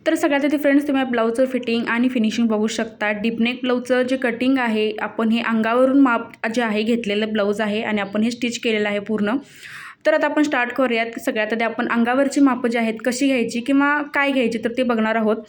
तर सगळ्यात आधी फ्रेंड्स तुम्ही ब्लाऊजचं फिटिंग आणि फिनिशिंग बघू शकता। डीपनेक ब्लाऊजचं जे कटिंग आहे आपण हे अंगावरून माप जे आहे घेतलेलं ब्लाऊज आहे आणि आपण हे स्टिच केलेलं आहे पूर्ण। तर आता आपण स्टार्ट करूयात। सगळ्यात आधी आपण अंगावरची माप जे आहेत कशी घ्यायची किंवा काय घ्यायची तर ते बघणार आहोत।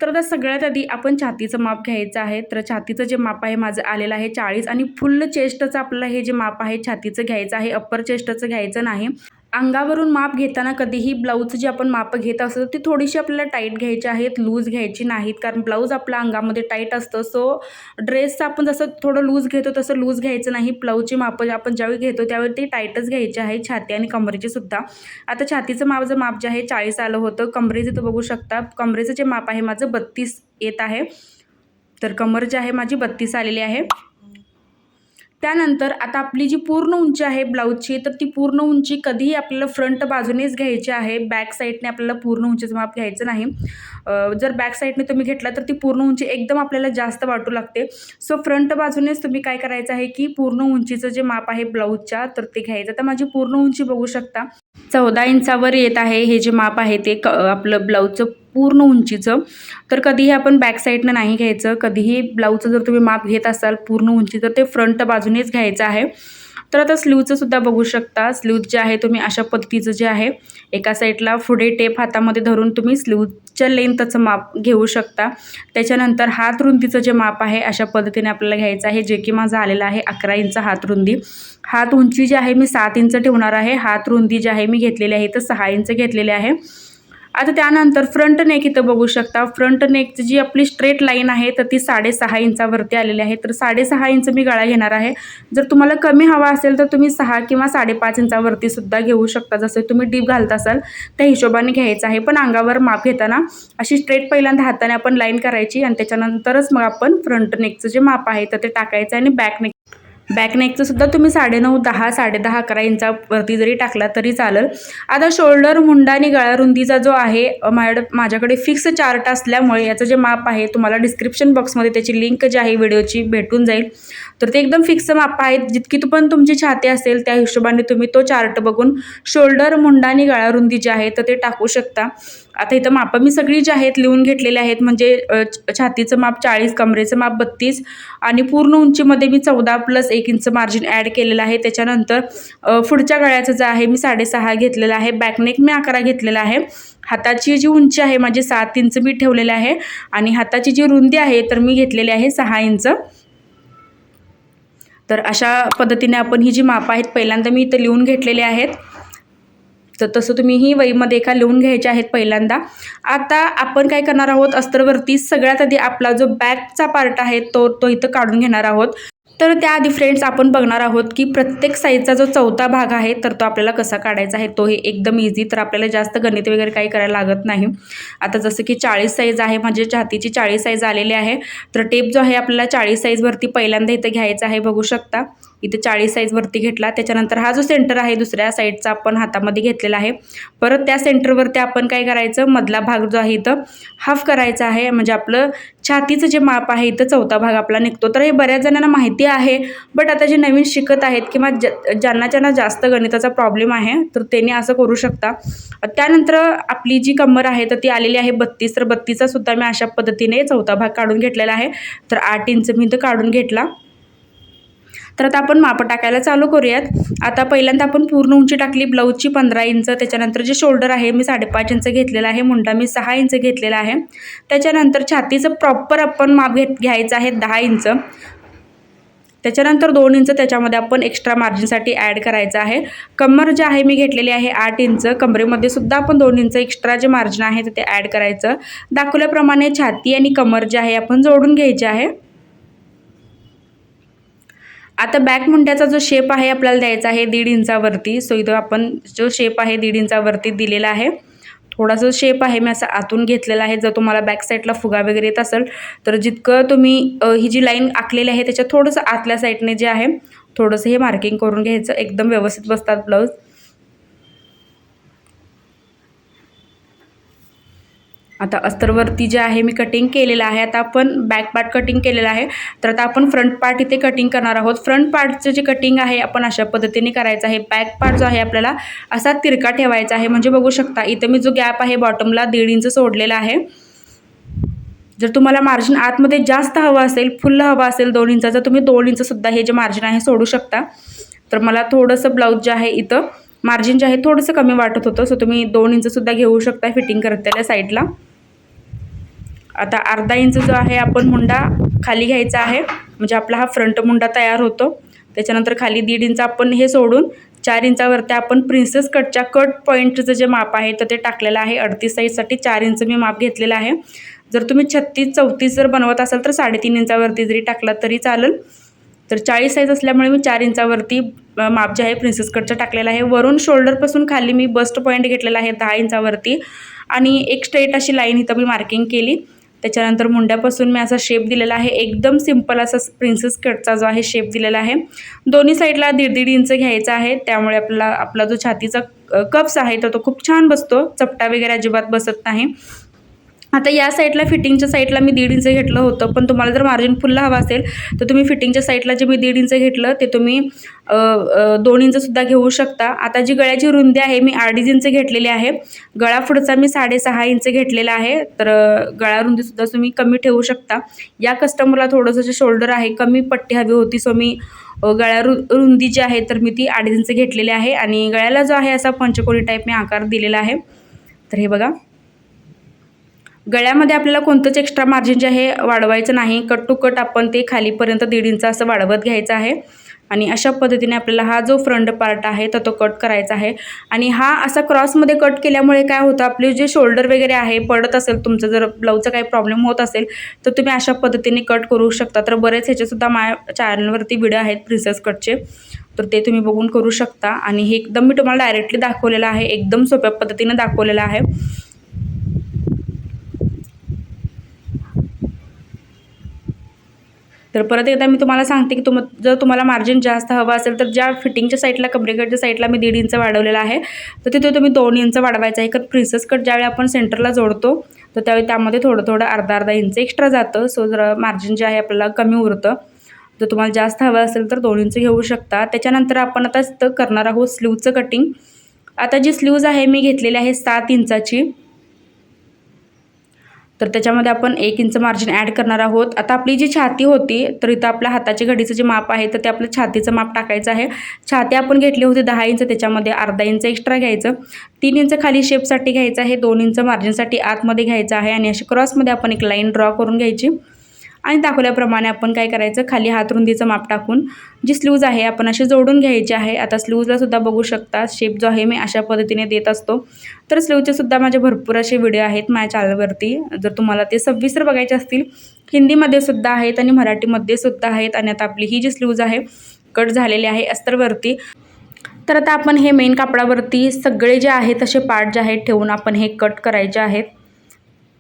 तर आता सगळ्यात आधी आपण छातीचं माप घ्यायचं आहे। तर छातीचं जे माप आहे माझं आलेलं आहे 40 आणि फुल चेस्टचं आपल्याला हे जे माप आहे छातीचं घ्यायचं आहे, अप्पर चेस्टचं घ्यायचं नाही। अंगावरून माप घेताना कधीही ब्लाऊजचं जे आपण माप घेत असतो ती थोडीशी आपल्याला टाईट घ्यायची आहेत, लूज घ्यायची नाहीत, कारण ब्लाऊज आपल्या अंगामध्ये टाईट असतं। सो ड्रेसचं आपण जसं थोडं लूज घेतो तसं लूज घ्यायचं नाही। ब्लाऊजची माप आपण ज्यावेळी घेतो त्यावेळी ती टाईटच घ्यायची आहे, छाती आणि कमरेची सुद्धा। आता छातीचं माझं माप जे आहे 40 आलं होतं। कमरेचं तर बघू शकता, कमरेचं जे माप आहे माझं 32 येत आहे। तर कमर जे आहे माझी 32 आलेली आहे। त्यानंतर आता आपली जी पूर्ण उंची आहे ब्लाऊजची, तर ती पूर्ण उंची कधीही आपल्याला फ्रंट बाजूनेच घ्यायची आहे, बॅक साईडने आपल्याला पूर्ण उंचीचं माप घ्यायचं नाही। जर बॅक साईडने तुम्ही घेतलं तर ती पूर्ण उंची एकदम आपल्याला जास्त वाटू लागते। सो फ्रंट बाजूनेच तुम्ही काय करायचं आहे की पूर्ण उंचीचं जे माप आहे ब्लाऊजच्या तर ते घ्यायचं। तर माझी पूर्ण उंची बघू शकता 14 इंचावर येत आहे। हे जे माप आहे ते आपलं ब्लाऊजचं पूर्ण उंचीचं। तर कधीही आपण बॅक साईडनं नाही घ्यायचं। कधीही ब्लाऊजचं जर तुम्ही माप घेत असाल पूर्ण उंची तर ते फ्रंट बाजूनेच घ्यायचं आहे। तर आता स्लीवचं सुद्धा बघू शकता। स्लीव जे आहे तुम्ही अशा पद्धतीचं जे आहे एका साईडला पुढे टेप हातामध्ये धरून तुम्ही स्लीवच्या लेंथचं माप घेऊ शकता। त्याच्यानंतर हात रुंदीचं जे माप आहे अशा पद्धतीने आपल्याला घ्यायचं आहे, जे की माझं आलेलं आहे 11 इंच हात रुंदी। हात उंची जी आहे मी 7 इंच ठेवणार आहे। हात रुंदी जी आहे मी घेतलेली आहे तर 6 इंच घेतलेले आहे। आता त्यानंतर फ्रंट नेक इथं बघू शकता। फ्रंट नेकची जी आपली स्ट्रेट लाईन आहे तर ती 6.5 इंचावरती आलेली आहे। तर 6.5 इंच मी गळा घेणार आहे। जर तुम्हाला कमी हवा असेल तर तुम्ही 6 किंवा 5.5 इंचावरती सुद्धा घेऊ शकता, जसं तुम्ही डीप घालत असाल त्या हिशोबाने घ्यायचं आहे। पण अंगावर माप घेताना अशी स्ट्रेट पहिल्यांदा हाताने आपण लाईन करायची आणि त्याच्यानंतरच मग आपण फ्रंट नेकचं जे माप आहे तर ते टाकायचं आणि बॅक नेकचं सुद्धा तुम्ही 9.5, 10, 10.5, 11 इंचावरती जरी टाकला तरी चालेल। आता शोल्डर, मुंडा आणि गळा रुंदीचा जो आहे माझ्याकडे फिक्स चार्ट असल्यामुळे याचं जे माप आहे तुम्हाला डिस्क्रिप्शन बॉक्समध्ये त्याची लिंक जी आहे व्हिडिओची भेटून जाईल। तर ते एकदम फिक्स माप आहेत। जितकी पण तुमची छाती असेल त्या हिशोबाने तुम्ही तो चार्ट बघून शोल्डर, मुंडा आणि गळा रुंदी जी आहे तर ते टाकू शकता। आता इथं माप मी सगळी जी आहेत लिहून घेतलेले आहेत, म्हणजे छातीचं माप 40, कमरेचं माप 32 आणि पूर्ण उंचीमध्ये मी 14 + 1 इंच मार्जिन ॲड केलेलं आहे। त्याच्यानंतर पुढच्या गळ्याचं जे आहे मी 6.5 घेतलेलं आहे। बॅकनेक मी 11 घेतलेला आहे। हाताची जी उंची आहे माझी 7 इंच मी ठेवलेली आहे आणि हाताची जी रुंदी आहे तर मी घेतलेली आहे 6 इंच। तर अशा पद्धतीने आपण ही जी माप आहेत पहिल्यांदा मी इथं लिहून घेतलेले आहेत। तर तसं तुम्ही ही वहीमध्ये एका लिहून घ्यायचे आहेत पहिल्यांदा। आता आपण काय करणार आहोत, अस्तरवरती सगळ्यात आधी आपला जो बॅकचा पार्ट आहे तो इथं काढून घेणार आहोत। तर त्याआधी फ्रेंड्स आपण बघणार आहोत की प्रत्येक साईजचा जो चौथा भाग आहे तर तो आपल्याला कसा काढायचा आहे। तो हे एकदम इझी, तर आपल्याला जास्त गणित वगैरे काही करायला लागत नाही। आता जसं की 40 साईज आहे, म्हणजे छातीची 40 साईज आलेली आहे। तर टेप जो आहे आपल्याला 40 साईजवरती पहिल्यांदा इथं घ्यायचा आहे, बघू शकता इथे 40 साईजवरती घेतला। त्याच्यानंतर हा जो सेंटर आहे दुसऱ्या साईडचा आपण हातामध्ये घेतलेला आहे। परत त्या सेंटरवरती आपण काय करायचं, मधला भाग जो आहे इथं हाफ करायचा आहे, म्हणजे आपलं छातीचं जे माप आहे इथं चौथा भाग आपला निघतो। तर हे बऱ्याच जणांना माहिती आहे, बट आता जे नवीन शिकत आहेत किंवा ज्यांना जास्त गणिताचा प्रॉब्लेम आहे तर त्यांनी असं करू शकता। त्यानंतर आपली जी कमर आहे तर ती आलेली आहे 32, तर 32चा सुद्धा मी अशा पद्धतीने चौथा भाग काढून घेतलेला आहे। तर 8 इंच मी इथं काढून घेतला। तर आता आपण माप टाकायला चालू करूयात। आता पहिल्यांदा आपण पूर्ण उंची टाकली ब्लाऊजची 15 इंच। त्याच्यानंतर जे शोल्डर आहे मी 5.5 इंच घेतलेला आहे, मुंडा मी 6 इंच घेतलेला आहे। त्याच्यानंतर छातीचं प्रॉपर आपण माप घ्यायचं आहे 10 इंच। त्याच्यानंतर 2 इंच त्याच्यामध्ये आपण एक्स्ट्रा मार्जिनसाठी ॲड करायचं आहे। कमर जे आहे मी घेतलेली आहे 8 इंच। कमरेमध्ये सुद्धा आपण 2 इंच एक्स्ट्रा जे मार्जिन आहे ते ॲड करायचं। दाखवल्याप्रमाणे छाती आणि कमर जे आहे आपण जोडून घ्यायचे आहे। आता बॅक मुंड्याचा जो शेप आहे आपल्याला द्यायचा आहे 1.5 इंचावरती। सो इथं आपण जो शेप आहे 1.5 इंचावरती दिलेला आहे। थोडासा शेप आहे मी असा आतून घेतलेला आहे। जर तुम्हाला बॅक साईडला फुगा वगैरे येत असेल तर जितकं तुम्ही ही जी लाईन आखलेली आहे त्याच्या थोडंसं आतल्या साईडने जे आहे थोडंसं हे मार्किंग करून घ्यायचं, एकदम व्यवस्थित बसतात ब्लाऊज। आता अस्तरवरती जे आहे मी कटिंग केलेलं आहे। आता आपण बॅक पार्ट कटिंग केलेला आहे, तर आता आपण फ्रंट पार्ट इथे कटिंग करणार आहोत। फ्रंट पार्टचं जे कटिंग आहे आपण अशा पद्धतीने करायचं आहे। बॅक पार्ट जो आहे आपल्याला असा तिरका ठेवायचा आहे, म्हणजे बघू शकता इथं मी जो गॅप आहे बॉटमला 1.5 इंच सोडलेला आहे। जर तुम्हाला मार्जिन आतमध्ये जास्त हवं असेल, फुल हवा असेल 2 इंचाचं, तुम्ही 2 इंचसुद्धा हे जे मार्जिन आहे सोडू शकता. तर मला थोडंसं ब्लाऊज जे आहे इथं मार्जिन जे आहे थोडंसं कमी वाटत होतं, सो तुम्ही 2 इंचसुद्धा घेऊ शकता फिटिंग करताना साईडला. आता अर्धा इंच जो आहे आपण मुंडा खाली घ्यायचा आहे, म्हणजे आपला हा फ्रंट मुंडा तयार होतो. त्याच्यानंतर खाली 1.5 इंच आपण हे सोडून 4 इंचावरती आपण प्रिन्सेस कटच्या कट पॉईंटचं जे माप आहे तर ते टाकलेलं आहे. 38 साईजसाठी 4 इंच मी माप घेतलेलं आहे. जर तुम्ही 36-34 जर बनवत असाल तर 3.5 इंचावरती जरी टाकला तरी चालेल. तर 40 साईज असल्यामुळे मी 4 इंचावरती माप जे आहे प्रिन्सेस कटचं टाकलेलं आहे. वरून शोल्डरपासून खाली मी बस्ट पॉईंट घेतलेला आहे 10 इंचावरती आणि एक स्ट्रेट अशी लाईन इथं मी मार्किंग केली. त्याच्यानंतर मुंड्यापासून मी असा शेप दिलेला आहे, एकदम सिंपल असा प्रिन्सेस कटचा जो आहे शेप दिलेला आहे. दोन्ही साईडला 1.5 इंच घ्यायचा आहे, त्यामुळे आपला जो छातीचा कप्स आहे तर तो खूप छान बसतो, चपटा वगैरे अजिबात बसत नाही. आता या साईडला फिटिंगच्या साईडला मी 1.5 इंच घेतलं होतं, पण तुम्हाला जर मार्जिन फुल हवा असेल तर तुम्ही फिटिंगच्या साईडला जे मी 1.5 इंच घेतलं ते तुम्ही 2 इंचसुद्धा घेऊ शकता. आता जी गळ्याची रुंदी आहे मी 2.5 इंच घेतलेली आहे. गळा पुढचा मी 6.5 इंच घेतलेला आहे, तर गळा रुंदीसुद्धा तुम्ही कमी ठेवू शकता. या कस्टमरला थोडंसं जे शोल्डर आहे कमी पट्टी हवी होती, सो मी गळा रुंदी जी आहे तर मी ती 2.5 इंच घेतलेली आहे आणि गळ्याला जो आहे असा पंचकोनी टाईप मी आकार दिलेला आहे. तर हे बघा, गळ्यामध्ये आपल्याला कोणतंच एक्स्ट्रा मार्जिन जे आहे वाढवायचं नाही. कट टू कट आपण ते खालीपर्यंत 1.5 इंच असं वाढवत घ्यायचं आहे आणि अशा पद्धतीने आपल्याला हा जो फ्रंट पार्ट आहे तर तो कट करायचा आहे. आणि हा असा क्रॉसमध्ये कट केल्यामुळे काय होतं, आपले जे शोल्डर वगैरे आहे पडत असेल, तुमचं जर ब्लाऊजचा काही प्रॉब्लेम होत असेल तर तुम्ही अशा पद्धतीने कट करू शकता. तर बरेच ह्याचेसुद्धा माझ्या चॅनलवरती व्हिडिओ आहेत प्रिन्सेस कटचे, तर ते तुम्ही बघून करू शकता. आणि हे एकदम मी तुम्हाला डायरेक्टली दाखवलेलं आहे, एकदम सोप्या पद्धतीने दाखवलेलं आहे. तर परत एकदा मी तुम्हाला सांगते की जर तुम्हाला मार्जिन जास्त हवं असेल तर ज्या फिटिंगच्या साईडला कमरेकडच्या साईडला मी 1.5 इंच वाढवलेला आहे तर तिथे तुम्ही 2 इंच वाढवायचं आहे. कारण प्रिन्सेस कट ज्यावेळी आपण सेंटरला जोडतो तर त्यावेळी त्यामध्ये थोडं अर्धा इंच एक्स्ट्रा जातं, सो जर मार्जिन जे आहे आपल्याला कमी उरतं. जर तुम्हाला जास्त हवं असेल तर 2 इंच घेऊ शकता. त्याच्यानंतर आपण आता करणार आहोत स्लीवचं कटिंग. आता जी स्लीव्ज आहे मी घेतलेली आहे 7 इंचाची, तर त्याच्यामध्ये आपण 1 इंच मार्जिन ॲड करणार आहोत. आता आपली जी छाती होती तर इथं आपल्या हाताची घडीचं जे माप आहे तर ते आपलं छातीचं माप टाकायचं आहे. छाती आपण घेतली होती 10 इंच, त्याच्यामध्ये अर्धा इंच एक्स्ट्रा घ्यायचं. 3 इंच खाली शेपसाठी घ्यायचं आहे, 2 इंच मार्जिनसाठी आतमध्ये घ्यायचं आहे आणि अशी क्रॉसमध्ये आपण एक लाईन ड्रॉ करून घ्यायची. आणि दाखवल्याप्रमाणे आपण काय करायचं, खाली हात रुंदीचं माप टाकून जी स्लीव्ज आहे आपण अशी जोडून घ्यायची आहे. आता स्लीव्जला सुद्धा बघू शकता शेप जो आहे मी अशा पद्धतीने देत असतो. तर स्लीवचे सुद्धा माझे भरपूर असे व्हिडिओ आहेत माझ्या चॅनलवरती, जर तुम्हाला ते सविस्तर बघायचे असतील. हिंदीमध्ये सुद्धा आहेत आणि मराठीमध्ये सुद्धा आहेत. आणि आता आपली ही जी स्लीव्ज आहे कट झालेली आहे अस्तरवरती. तर आता आपण हे मेन कापडावरती सगळे जे आहेत असे पार्ट जे आहेत ठेवून आपण हे कट करायचे आहेत.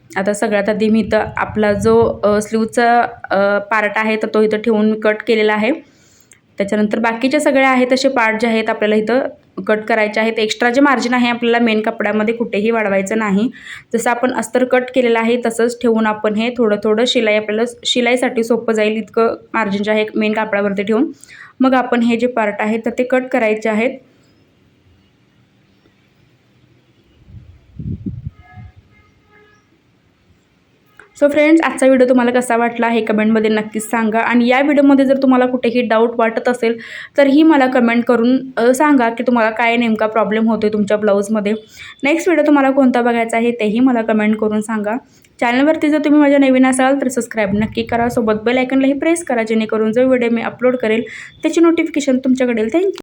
आता सगळ्यात आधी मी इथं आपला जो स्लीवचा पार्ट आहे तर तो इथं ठेवून मी कट केलेला आहे. त्याच्यानंतर बाकीचे सगळे आहेत असे पार्ट जे आहेत आपल्याला इथं कट करायचे आहेत. एक्स्ट्रा जे मार्जिन आहे आपल्याला मेन कपड्यामध्ये कुठेही वाढवायचं नाही. जसं आपण अस्तर कट केलेलं आहे तसंच ठेवून आपण हे थोडं शिलाई आपल्याला शिलाईसाठी सोपं जाईल इतकं मार्जिन जे आहे मेन कापडावरती ठेवून मग आपण हे जे पार्ट आहे तर ते कट करायचे आहेत. सो फ्रेंड्स, आजचा व्हिडिओ तुम्हाला कसा वाटला हे कमेंटमध्ये नक्कीच सांगा. आणि या व्हिडिओमध्ये जर तुम्हाला कुठेही डाऊट वाटत असेल तर ही मला कमेंट करून सांगा की तुम्हाला काय नेमका प्रॉब्लेम होतो आहे तुमच्या ब्लाऊजमध्ये. नेक्स्ट व्हिडिओ तुम्हाला कोणता बघायचा आहे तेही मला कमेंट करून सांगा. चॅनलवरती जर तुम्ही माझ्या नवीन असाल तर सबस्क्राईब नक्की करा, सोबत बेल आयकॉनलाही प्रेस करा, जेणेकरून जो व्हिडिओ मी अपलोड करेल त्याची नोटिफिकेशन तुमच्याकडे येईल. थँक्यू.